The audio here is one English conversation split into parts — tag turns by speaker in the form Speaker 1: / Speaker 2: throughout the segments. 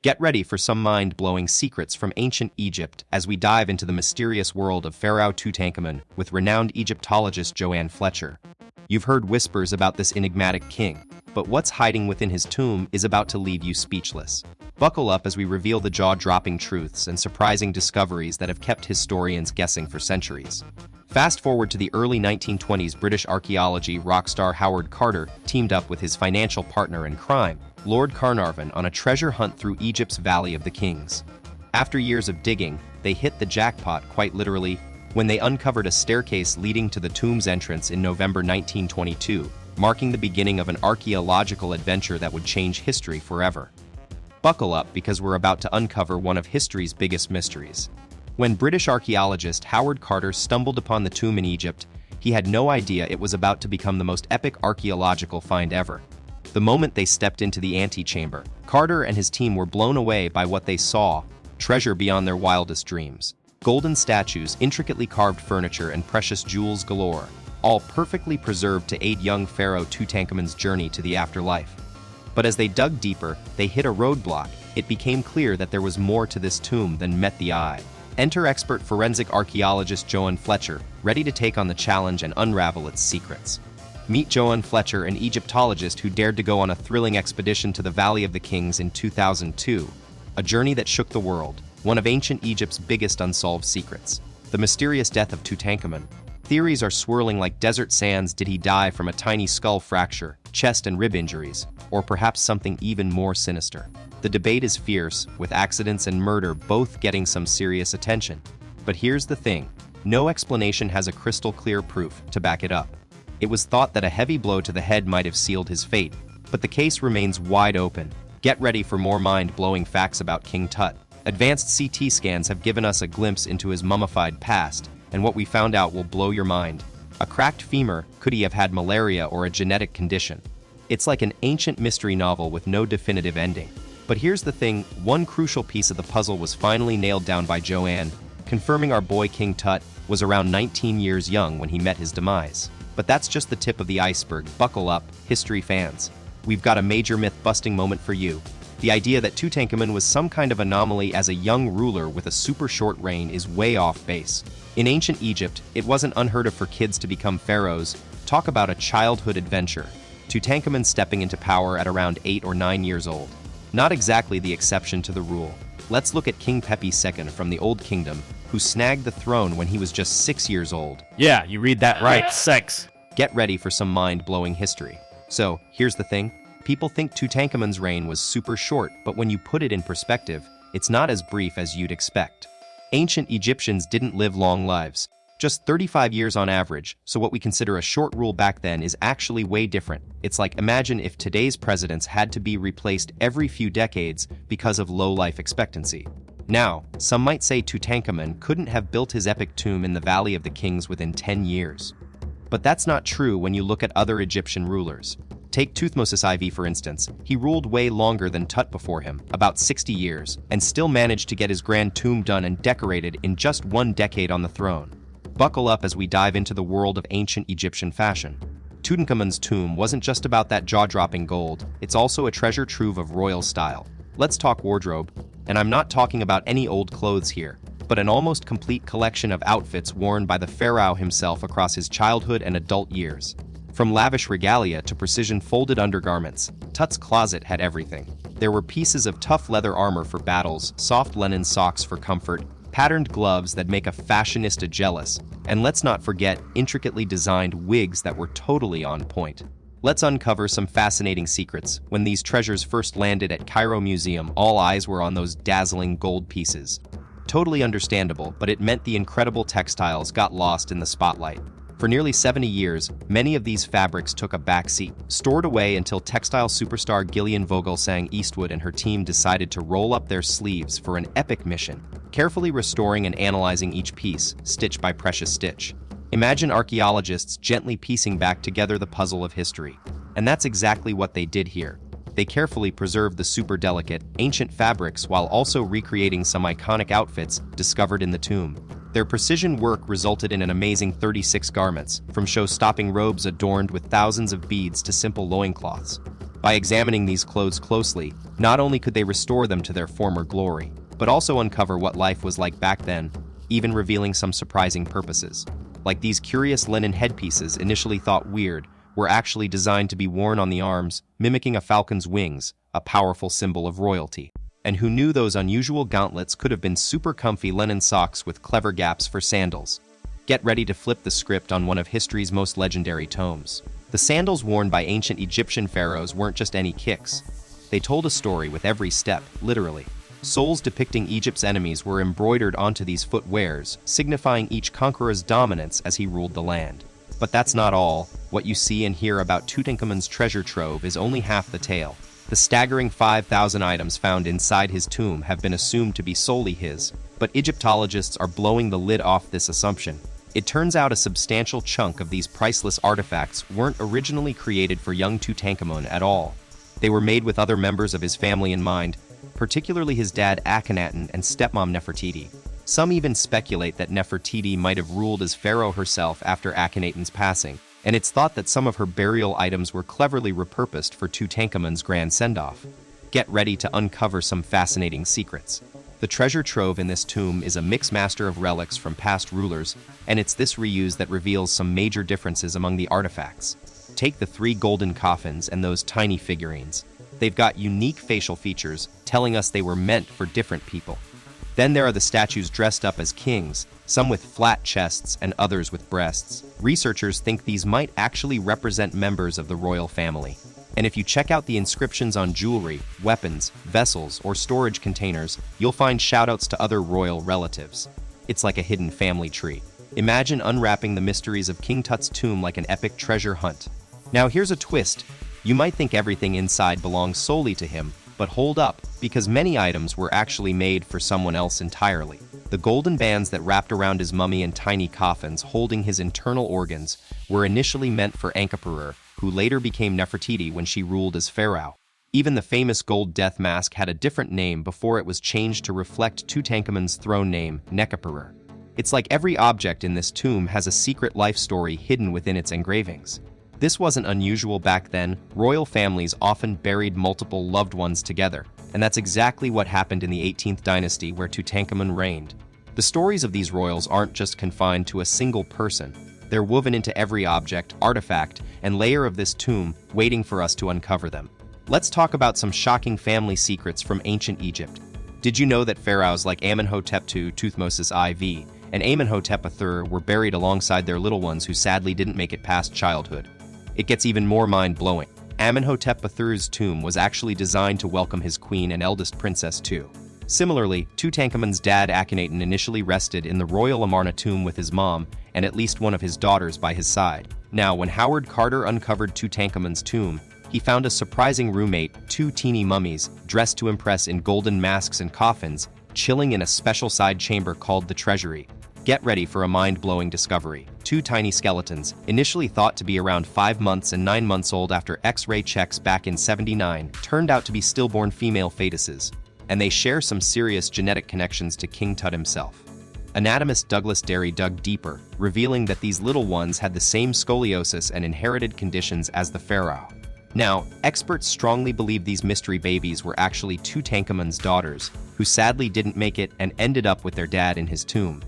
Speaker 1: Get ready for some mind-blowing secrets from ancient Egypt as we dive into the mysterious world of Pharaoh Tutankhamun with renowned Egyptologist Joann Fletcher. You've heard whispers about this enigmatic king, but what's hiding within his tomb is about to leave you speechless. Buckle up as we reveal the jaw-dropping truths and surprising discoveries that have kept historians guessing for centuries. Fast forward to the early 1920s, British archaeology rock star Howard Carter teamed up with his financial partner in crime, Lord Carnarvon, on a treasure hunt through Egypt's Valley of the Kings. After years of digging, they hit the jackpot, quite literally, when they uncovered a staircase leading to the tomb's entrance in November 1922, marking the beginning of an archaeological adventure that would change history forever. Buckle up, because we're about to uncover one of history's biggest mysteries. When British archaeologist Howard Carter stumbled upon the tomb in Egypt, he had no idea it was about to become the most epic archaeological find ever. The moment they stepped into the antechamber, Carter and his team were blown away by what they saw: treasure beyond their wildest dreams. Golden statues, intricately carved furniture, and precious jewels galore, all perfectly preserved to aid young Pharaoh Tutankhamun's journey to the afterlife. But as they dug deeper, they hit a roadblock. It became clear that there was more to this tomb than met the eye. Enter expert forensic archaeologist Joann Fletcher, ready to take on the challenge and unravel its secrets. Meet Joann Fletcher, an Egyptologist who dared to go on a thrilling expedition to the Valley of the Kings in 2002, a journey that shook the world, one of ancient Egypt's biggest unsolved secrets: the mysterious death of Tutankhamun. Theories are swirling like desert sands. Did he die from a tiny skull fracture, chest and rib injuries, or perhaps something even more sinister? The debate is fierce, with accidents and murder both getting some serious attention. But here's the thing: no explanation has a crystal-clear proof to back it up. It was thought that a heavy blow to the head might have sealed his fate, but the case remains wide open. Get ready for more mind-blowing facts about King Tut. Advanced CT scans have given us a glimpse into his mummified past, and what we found out will blow your mind. A cracked femur — could he have had malaria or a genetic condition? It's like an ancient mystery novel with no definitive ending. But here's the thing: one crucial piece of the puzzle was finally nailed down by Joann, confirming our boy King Tut was around 19 years young when he met his demise. But that's just the tip of the iceberg. Buckle up, history fans. We've got a major myth-busting moment for you. The idea that Tutankhamun was some kind of anomaly as a young ruler with a super short reign is way off base. In ancient Egypt, it wasn't unheard of for kids to become pharaohs. Talk about a childhood adventure. Tutankhamun stepping into power at around 8 or 9 years old. Not exactly the exception to the rule. Let's look at King Pepi II from the Old Kingdom, who snagged the throne when he was just 6 years old.
Speaker 2: Yeah, you read that right, 6.
Speaker 1: Get ready for some mind-blowing history. So, here's the thing. People think Tutankhamun's reign was super short, but when you put it in perspective, it's not as brief as you'd expect. Ancient Egyptians didn't live long lives, just 35 years on average, so what we consider a short rule back then is actually way different. It's like, imagine if today's presidents had to be replaced every few decades because of low life expectancy. Now, some might say Tutankhamun couldn't have built his epic tomb in the Valley of the Kings within 10 years. But that's not true when you look at other Egyptian rulers. Take Thutmose IV for instance. He ruled way longer than Tut before him, about 60 years, and still managed to get his grand tomb done and decorated in just 1 decade on the throne. Buckle up as we dive into the world of ancient Egyptian fashion. Tutankhamun's tomb wasn't just about that jaw-dropping gold, it's also a treasure trove of royal style. Let's talk wardrobe, and I'm not talking about any old clothes here, but an almost complete collection of outfits worn by the pharaoh himself across his childhood and adult years. From lavish regalia to precision folded undergarments, Tut's closet had everything. There were pieces of tough leather armor for battles, soft linen socks for comfort, patterned gloves that make a fashionista jealous, and let's not forget intricately designed wigs that were totally on point. Let's uncover some fascinating secrets. When these treasures first landed at Cairo Museum, all eyes were on those dazzling gold pieces. Totally understandable, but it meant the incredible textiles got lost in the spotlight. For nearly 70 years, many of these fabrics took a backseat, stored away until textile superstar Gillian Vogelsang Eastwood and her team decided to roll up their sleeves for an epic mission, carefully restoring and analyzing each piece, stitch by precious stitch. Imagine archaeologists gently piecing back together the puzzle of history. And that's exactly what they did here. They carefully preserved the super delicate, ancient fabrics while also recreating some iconic outfits discovered in the tomb. Their precision work resulted in an amazing 36 garments, from show-stopping robes adorned with thousands of beads to simple loincloths. By examining these clothes closely, not only could they restore them to their former glory, but also uncover what life was like back then, even revealing some surprising purposes. Like these curious linen headpieces initially thought weird, were actually designed to be worn on the arms, mimicking a falcon's wings, a powerful symbol of royalty. And who knew those unusual gauntlets could have been super comfy linen socks with clever gaps for sandals? Get ready to flip the script on one of history's most legendary tomes. The sandals worn by ancient Egyptian pharaohs weren't just any kicks. They told a story with every step, literally. Soles depicting Egypt's enemies were embroidered onto these footwears, signifying each conqueror's dominance as he ruled the land. But that's not all. What you see and hear about Tutankhamun's treasure trove is only half the tale. The staggering 5,000 items found inside his tomb have been assumed to be solely his, but Egyptologists are blowing the lid off this assumption. It turns out a substantial chunk of these priceless artifacts weren't originally created for young Tutankhamun at all. They were made with other members of his family in mind, particularly his dad Akhenaten and stepmom Nefertiti. Some even speculate that Nefertiti might have ruled as pharaoh herself after Akhenaten's passing, and it's thought that some of her burial items were cleverly repurposed for Tutankhamun's grand send-off. Get ready to uncover some fascinating secrets. The treasure trove in this tomb is a mixmaster of relics from past rulers, and it's this reuse that reveals some major differences among the artifacts. Take the 3 golden coffins and those tiny figurines. They've got unique facial features, telling us they were meant for different people. Then there are the statues dressed up as kings, some with flat chests and others with breasts. Researchers think these might actually represent members of the royal family. And if you check out the inscriptions on jewelry, weapons, vessels, or storage containers, you'll find shoutouts to other royal relatives. It's like a hidden family tree. Imagine unwrapping the mysteries of King Tut's tomb like an epic treasure hunt. Now here's a twist. You might think everything inside belongs solely to him, but hold up, because many items were actually made for someone else entirely. The golden bands that wrapped around his mummy and tiny coffins holding his internal organs were initially meant for Enkipurer, who later became Nefertiti when she ruled as pharaoh. Even the famous gold death mask had a different name before it was changed to reflect Tutankhamun's throne name, Nekhepere. It's like every object in this tomb has a secret life story hidden within its engravings. This wasn't unusual back then. Royal families often buried multiple loved ones together, and that's exactly what happened in the 18th dynasty where Tutankhamun reigned. The stories of these royals aren't just confined to a single person. They're woven into every object, artifact, and layer of this tomb, waiting for us to uncover them. Let's talk about some shocking family secrets from ancient Egypt. Did you know that pharaohs like Amenhotep II, Thutmose IV, and Amenhotep III were buried alongside their little ones who sadly didn't make it past childhood? It gets even more mind-blowing. Amenhotep III's tomb was actually designed to welcome his queen and eldest princess too. Similarly, Tutankhamun's dad Akhenaten initially rested in the royal Amarna tomb with his mom and at least one of his daughters by his side. Now, when Howard Carter uncovered Tutankhamun's tomb, he found a surprising roommate, 2 teeny mummies, dressed to impress in golden masks and coffins, chilling in a special side chamber called the Treasury. Get ready for a mind-blowing discovery. 2 tiny skeletons, initially thought to be around 5 months and 9 months old after X-ray checks back in '79, turned out to be stillborn female fetuses. And they share some serious genetic connections to King Tut himself. Anatomist Douglas Derry dug deeper, revealing that these little ones had the same scoliosis and inherited conditions as the pharaoh. Now, experts strongly believe these mystery babies were actually Tutankhamun's daughters, who sadly didn't make it and ended up with their dad in his tomb.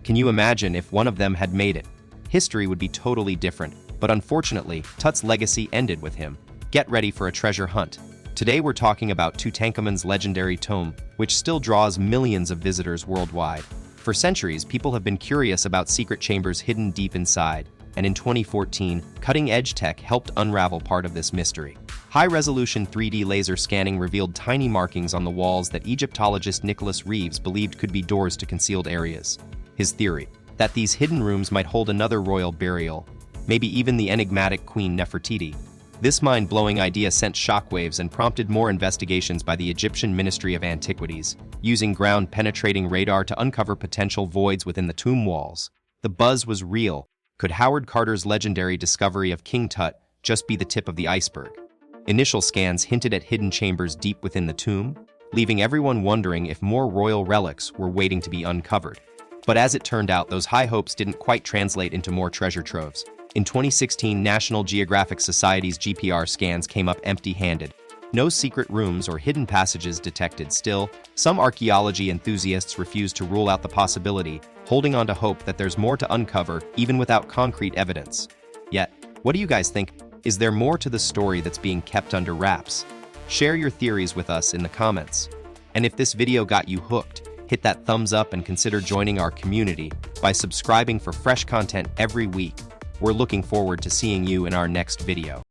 Speaker 1: Can you imagine if one of them had made it? History would be totally different, but unfortunately, Tut's legacy ended with him. Get ready for a treasure hunt. Today we're talking about Tutankhamun's legendary tomb, which still draws millions of visitors worldwide. For centuries, people have been curious about secret chambers hidden deep inside, and in 2014, cutting-edge tech helped unravel part of this mystery. High-resolution 3D laser scanning revealed tiny markings on the walls that Egyptologist Nicholas Reeves believed could be doors to concealed areas. His theory, that these hidden rooms might hold another royal burial, maybe even the enigmatic Queen Nefertiti. This mind-blowing idea sent shockwaves and prompted more investigations by the Egyptian Ministry of Antiquities, using ground-penetrating radar to uncover potential voids within the tomb walls. The buzz was real. Could Howard Carter's legendary discovery of King Tut just be the tip of the iceberg? Initial scans hinted at hidden chambers deep within the tomb, leaving everyone wondering if more royal relics were waiting to be uncovered. But as it turned out, those high hopes didn't quite translate into more treasure troves. In 2016, National Geographic Society's GPR scans came up empty-handed. No secret rooms or hidden passages detected. Still, some archaeology enthusiasts refuse to rule out the possibility, holding on to hope that there's more to uncover even without concrete evidence. Yet, what do you guys think? Is there more to the story that's being kept under wraps? Share your theories with us in the comments. And if this video got you hooked, hit that thumbs up and consider joining our community by subscribing for fresh content every week. We're looking forward to seeing you in our next video.